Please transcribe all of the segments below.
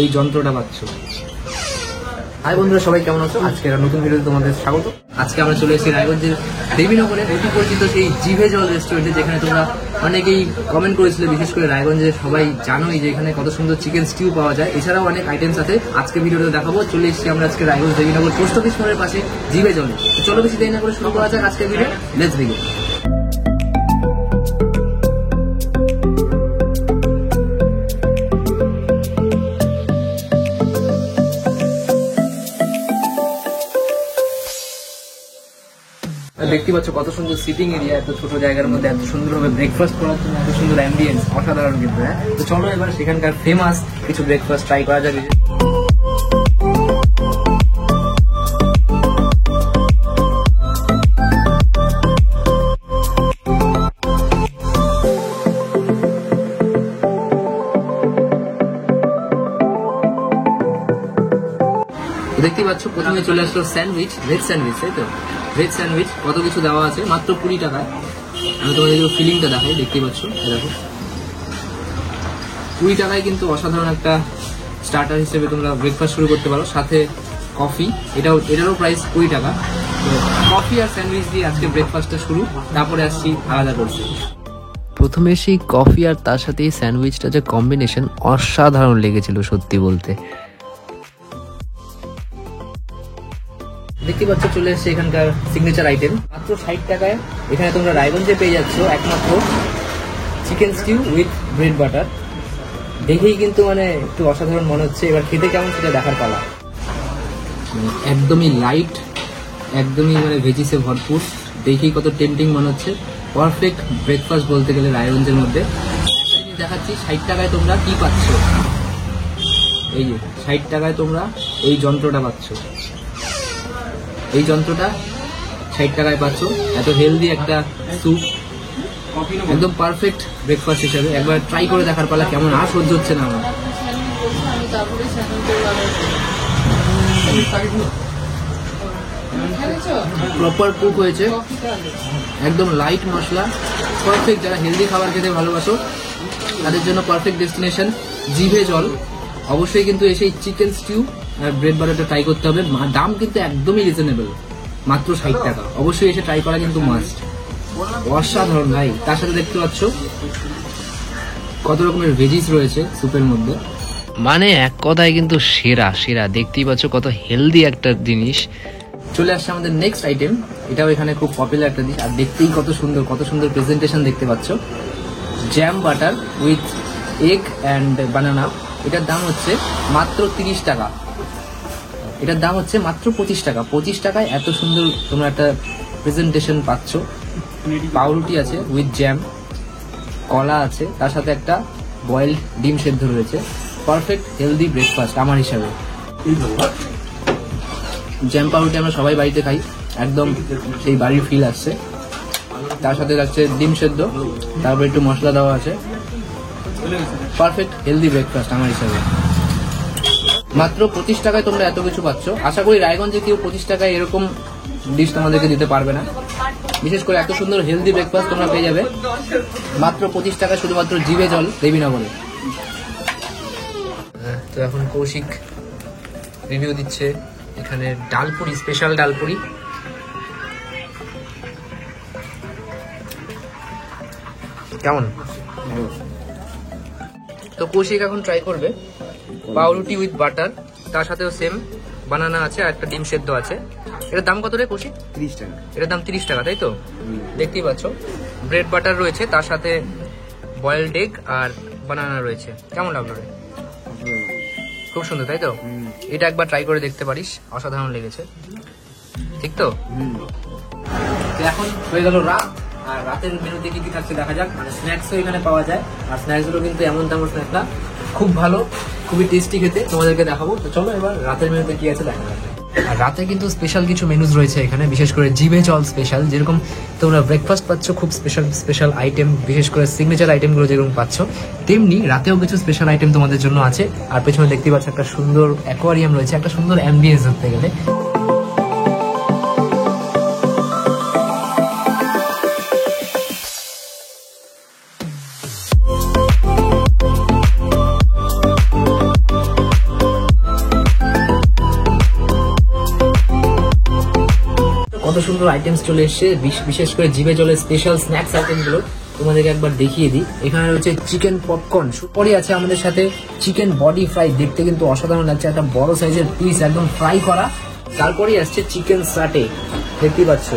এই যন্ত্রটা পাচ্ছ। হাই বন্ধুরা, সবাই কেমন আছো? আজকে একটা নতুন ভিডিওতে তোমাদের স্বাগত। আজকে আমরা চলে এসেছি রায়গঞ্জের দেবীনগরে অতি পরিচিত সেই জিভে জল রেস্টুরেন্টে, যেখানে তোমরা অনেকেই কমেন্ট করেছিলে। বিশেষ করে রায়গঞ্জে সবাই জানোই যে এখানে কত সুন্দর চিকেন স্টিউ পাওয়া যায়, এছাড়াও অনেক আইটেমস আছে। আজকে ভিডিওতে দেখাবো। চলে এসেছি আমরা আজকে রায়গঞ্জ দেবীনগর পোস্ট অফিস মোড়ের পাশে জিভে জলে। চলো বেশি দেরি না করে শুরু করা যাক আজকের ভিডিও। Let's begin. দেখতে পাচ্ছ কত সুন্দর সিটিং এরিয়া, এত ছোট জায়গার মধ্যে এত সুন্দরভাবে ব্রেকফাস্ট করার জন্য এত সুন্দর অ্যাম্বিয়েন্স, অসাধারণ কিন্তু। হ্যাঁ, তো চলো এবার সেখানকার ফেমাস কিছু ব্রেকফাস্ট ট্রাই করা যাবে। দেখতে পাচ্ছ প্রথমে চলে আসলো স্যান্ডউইচ, ভেজ স্যান্ডউইচ, তাই তো? ভেজ স্যান্ডউইচ কত কিছু দেওয়া আছে মাত্র 20 টাকায়। আমি তোমাদের ফিলিংটা দেখাই, দেখতেই পাচ্ছ। দেখো 20 টাকায় কিন্তু অসাধারণ একটা স্টার্টার হিসেবে তোমরা ব্রেকফাস্ট শুরু করতে পারো, সাথে কফি। এটারও প্রাইস 20 টাকা। তো কফি আর স্যান্ডউইচ দিয়ে আজকে ব্রেকফাস্টটা শুরু, তারপরে আসছি আলাদা করছি। প্রথমে সেই কফি আর তার সাথে এই স্যান্ডউইচটা যে কম্বিনেশন, অসাধারণ লেগেছিল সত্যি বলতে। দেখতে পাচ্ছ চলে এসছে এখানকার সিগনেচার আইটেম, মাত্র 60 টাকায়। এখানে তোমরা রায়গঞ্জে পেয়ে যাচ্ছ একমাত্র chicken stew with bread butter. দেখেই কিন্তু মানে একটু অসাধারণ মনে হচ্ছে। এবার খেতে কেমন সেটা দেখার পালা। একদমই লাইট, একদমই মানে ভেজিসে ভরপুর, দেখেই কত টেম্পটিং মনে হচ্ছে। পারফেক্ট ব্রেকফাস্ট বলতে গেলে রায়গঞ্জের মধ্যে। একটা জিনিস দেখাচ্ছি, 60 টাকায় তোমরা কি পাচ্ছ। এই যে 60 টাকায় তোমরা এই যন্ত্রটা পাচ্ছ। এই যন্ত্রটা 60 টাকায় পাচ্ছ। এত হেলদি একটা স্যুপ, একদম পারফেক্ট ব্রেকফাস্ট হিসেবে। একবার ট্রাই করে দেখার পালা কেমন। আর সহ্য হচ্ছে না আমার। প্রপার কুক হয়েছে, একদম লাইট মশলা, পারফেক্ট। যারা হেলদি খাবার খেতে ভালোবাসো তাদের জন্য পারফেক্ট ডেস্টিনেশন জিভে জল। অবশ্যই কিন্তু এসে চিকেন স্টিউ আর ব্রেড বাটারটা ট্রাই করতে হবে। দাম কিন্তু একদমই রিজনেবল, মাত্র 60 টাকা। অবশ্যই এসে ট্রাই করা কিন্তু মাস্ট। অসাধারণ ভাই। তার সাথে দেখতে পাচ্ছ কত রকমের ভেজিস রয়েছে স্যুপের মধ্যে। মানে এক কথায় কিন্তু সেরা সেরা। দেখতেই পাচ্ছ কত হেলদি একটা জিনিস। চলে আসছে আমাদের নেক্সট আইটেম। এটাও এখানে খুব পপুলার একটা ডিশ, আর দেখতেই কত সুন্দর প্রেজেন্টেশন দেখতে পাচ্ছ। Jam butter with egg and বানানা। এটার দাম হচ্ছে মাত্র 30 টাকা। এটার দাম হচ্ছে মাত্র 25 টাকা। 25 টাকায় এত সুন্দর তোমরা একটা প্রেজেন্টেশন পাচ্ছ। পাউরুটি আছে উইথ জ্যাম, কলা আছে, তার সাথে একটা বয়েলড ডিম সেদ্ধ রয়েছে। পারফেক্ট হেলদি ব্রেকফাস্ট আমার হিসাবে। জ্যাম পাউরুটি আমরা সবাই বাড়িতে খাই, একদম সেই বাড়ির ফিল আসছে। তার সাথে যাচ্ছে ডিম সেদ্ধ, তারপর একটু মশলা দেওয়া আছে। পারফেক্ট হেলদি ব্রেকফাস্ট আমার হিসাবে। মাত্র 25 টাকায় তোমরা এত কিছু পাচ্ছ। আশা করি রায়গঞ্জে কেউ 25 টাকায় এরকম ডিশ তোমাদেরকে দিতে পারবে না। বিশেষ করে এত সুন্দর হেলদি ব্রেকফাস্ট তোমরা পেয়ে যাবে মাত্র 25 টাকায়, শুধুমাত্র জিভে জল দেবীনগরে। তো এখন কৌশিক রিভিউ দিচ্ছে এখানে ডালপুরি, স্পেশাল ডালপুরি। কেমন? তো কৌশিক এখন ট্রাই করবে পাউরুটি উইথ বাটার, তার সাথেও সেম বানানা আছে আর একটা ডিম সেদ্ধ আছে। এটার দাম কত রে কৌশিক? 30 টাকা। এটার দাম 30 টাকা, তাই তো? দেখতেই পাচ্ছ ব্রেড বাটার রয়েছে, তার সাথে বয়েলড এগ আর বানানা রয়েছে। কেমন লাগলো রে? খুব সুন্দর, তাই তো? এটা একবার ট্রাই করে দেখতে পারিস, অসাধারণ লেগেছে। ঠিক তো? এখন হয়ে গেল রাত, আর রাতের মেনুতে কি কি থাকছে দেখা যাক। মানে স্ন্যাক্সও এখানে পাওয়া যায়, আর স্ন্যাক্সগুলো কিন্তু এমন তেমন স্ন্যাক্স না, খুব ভালো, খুবই টেস্টি খেতে। তোমাদেরকে দেখাবো। তো চলো এবার রাতের মেনুতে কি আছে দেখা যাক। আর রাতে কিন্তু স্পেশাল কিছু মেনুজ রয়েছে এখানে, বিশেষ করে জিভে জল স্পেশাল। যেরকম তোমরা ব্রেকফাস্ট পাচ্ছ খুব স্পেশাল আইটেম, বিশেষ করে সিগনেচার আইটেমগুলো যেরকম পাচ্ছ, তেমনি রাতেও কিছু স্পেশাল আইটেম তোমাদের জন্য আছে। আর পেছনে দেখতে পাচ্ছ একটা সুন্দর অ্যাকোয়ারিয়াম রয়েছে, একটা সুন্দর অ্যাম্বিয়েন্স ধরতে গেলে। কত সুন্দর আইটেমস চলে এসছে, বিশেষ করে জিভে জলের স্পেশাল স্ন্যাক্স আইটেমগুলো তোমাদেরকে একবার দেখিয়ে দিই। এখানে রয়েছে চিকেন পপকর্ন, পরে আছে আমাদের সাথে চিকেন বডি ফ্রাই, দেখতে কিন্তু অসাধারণ লাগছে, একটা বড় সাইজের পিস একদম ফ্রাই করা। তারপরেই আসছে চিকেন সাটে, দেখতেই পাচ্ছ,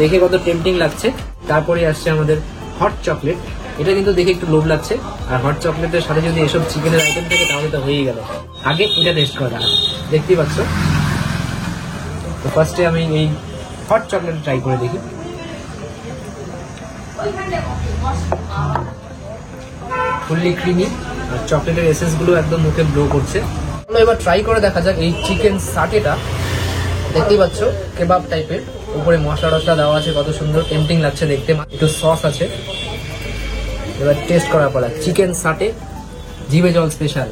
দেখে কত টেম্পটিং লাগছে। তারপরে আসছে আমাদের হট চকলেট, এটা কিন্তু দেখে একটু লোভ লাগছে, আর হট চকলেটের সাথে যদি এসব চিকেনের আইটেম থাকে তাহলে তো হয়েই গেল। আগে এটা টেস্ট করা, দেখতেই পাচ্ছ। তো ফার্স্টে আমি এই হট চকলেট ট্রাই করে দেখি। ফুললি ক্রিমি, আর চকলেটের এসেন্স গুলো একদম মুখে ব্লো করছে। এবার ট্রাই করে দেখা যাক এই চিকেন সাটেটা, দেখতেই পাচ্ছ কেবাব টাইপের, উপরে মশলা টসলা দেওয়া আছে, কত সুন্দর টেম্পটিং লাগছে দেখতে, একটু সস আছে। এবার টেস্ট করার পর চিকেন সাটে জিভে জল স্পেশাল।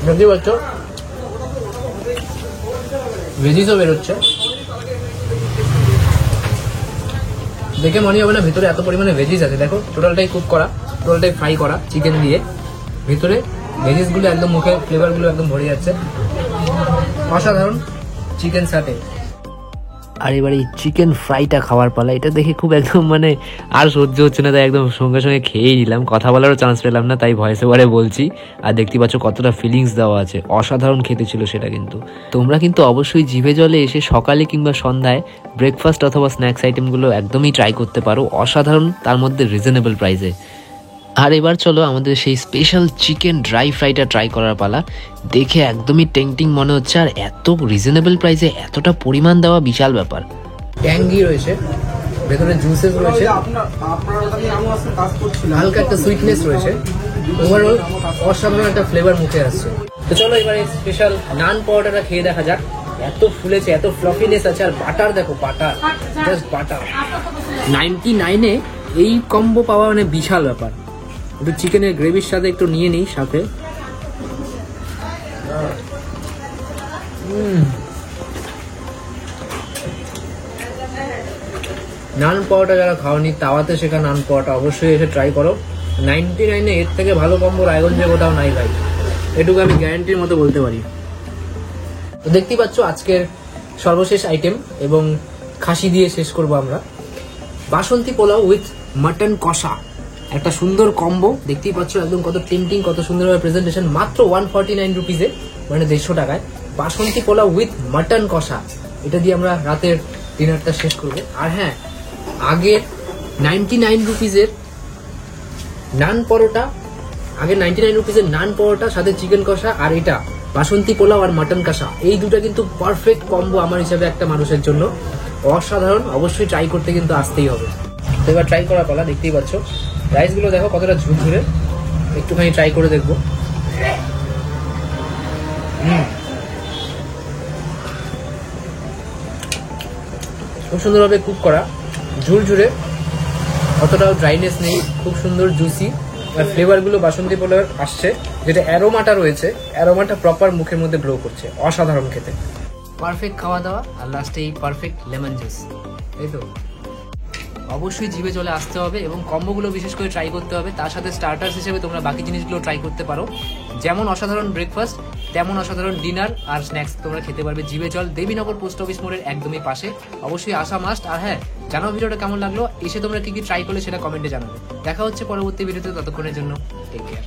দেখতেই পাচ্ছ ভেজিসও বেরোচ্ছে, দেখে মনে হবে না ভিতরে এত পরিমাণে ভেজিস আছে। দেখো টোটালটাই কুক করা, টোটালটাই ফ্রাই করা চিকেন দিয়ে, ভিতরে ভেজিস গুলো একদম মুখে ফ্লেভার গুলো একদম ভরে যাচ্ছে, অসাধারণ চিকেন সাটে। আর এবার এই চিকেন ফ্রাইটা খাওয়ার পালা, এটা দেখে খুব একদম মানে আর সহ্য হচ্ছে না, তাই একদম সঙ্গে সঙ্গে খেয়েই নিলাম, কথা বলারও চান্স পেলাম না, তাই ভয়েস ওভারে বলছি। আর দেখতে পাচ্ছ কতটা ফিলিংস দেওয়া আছে, অসাধারণ খেতে ছিল সেটা। কিন্তু তোমরা কিন্তু অবশ্যই জিভে জলে এসে সকালে কিংবা সন্ধ্যায় ব্রেকফাস্ট অথবা স্ন্যাক্স আইটেমগুলো একদমই ট্রাই করতে পারো, অসাধারণ, তার মধ্যে রিজনেবল প্রাইসে। আর এবার চলো আমাদের সেই স্পেশাল চিকেন ড্রাই ফ্রাইটা ট্রাই করার পালা। দেখে একদমই টেম্পটিং মনে হচ্ছে, আর এত রিজনেবল প্রাইসে এতটা পরিমাণ দেওয়া বিশাল ব্যাপার। ট্যাঙ্গি রয়েছে, ভেতরে জুসেস রয়েছে, হালকা একটা সুইটনেস রয়েছে, ওভারঅল অসাধারণ একটা ফ্লেভার মুখে আসছে। তো চলো এবার এই স্পেশাল নান পরোটাটা খেয়ে দেখা যাক। এত ফুলেছে, এত ফ্লফিনেস আছে, আর বাটার দেখো, বাটার, জাস্ট বাটার। 99-এ এই কম্বো পাওয়া মানে বিশাল ব্যাপার। একটু চিকেনের গ্রেভির সাথে একটু নিয়ে নিই সাথে। নান পরোটা যারা খাওনি, তাওয়াতে শেখা নান পরোটা অবশ্যই এসে ট্রাই করো। 99-এ এর থেকে ভালো কম্বো রায়গঞ্জে কোথাও নাই ভাই, এটুকু আমি গ্যারান্টির মতো বলতে পারি। তো দেখতেই পাচ্ছ আজকের সর্বশেষ আইটেম, এবং খাসি দিয়ে শেষ করব আমরা। বাসন্তী পোলাও উইথ মাটন কষা, একটা সুন্দর কম্বো, দেখতেই পাচ্ছ একদম কত টেম্পটিং, কত সুন্দরভাবে প্রেজেন্টেশন। মাত্র 149 রুপিসে, মানে 150 টাকায় বাসন্তী পোলাও উইথ মাটন কষা, এটা দিয়ে আমরা রাতের ডিনারটা শেষ করবো। আর হ্যাঁ, আগে 99 রুপিসের নান পরোটা, আগে 99 রুপিসের নান পরোটা সাথে চিকেন কষা, আর এটা বাসন্তী পোলাও আর মাটন কষা, এই দুটা কিন্তু পারফেক্ট কম্বো আমার হিসাবে একটা মানুষের জন্য, অসাধারণ। অবশ্যই ট্রাই করতে কিন্তু আসতেই হবে। তো এবার ট্রাই করার পালা, দেখতেই পাচ্ছ রাইসগুলো দেখো কতটা ঝুরঝুরে, একটুখানি ট্রাই করে দেখবো। খুব সুন্দরভাবে কুক করা, ঝুরঝুরে, অতটাও ড্রাইনেস নেই, খুব সুন্দর জুসি, আর ফ্লেভারগুলো বাসন্তী পোলাওয়ের আসছে, যেটা অ্যারোমাটা রয়েছে, অ্যারোমাটা প্রপার মুখের মধ্যে ব্লো করছে, অসাধারণ খেতে। পারফেক্ট খাওয়া দাওয়া, আর লাস্টে এই পারফেক্ট লেমন জুস, এই তো। অবশ্যই জিভে চলে আসতে হবে, এবং কম্বোগুলো বিশেষ করে ট্রাই করতে হবে। তার সাথে স্টার্টার্স হিসেবে তোমরা বাকি জিনিসগুলো ট্রাই করতে পারো। যেমন অসাধারণ ব্রেকফাস্ট, তেমন অসাধারণ ডিনার আর স্ন্যাক্স তোমরা খেতে পারবে জিভে জল, দেবীনগর পোস্ট অফিস মোড়ের একদমই পাশে। অবশ্যই আসা মাস্ট। আর হ্যাঁ, জানাও ভিডিওটা কেমন লাগলো, এসে তোমরা কি কি ট্রাই করলে সেটা কমেন্টে জানাবে। দেখা হচ্ছে পরবর্তী ভিডিওতে, ততক্ষণের জন্য টেক কেয়ার।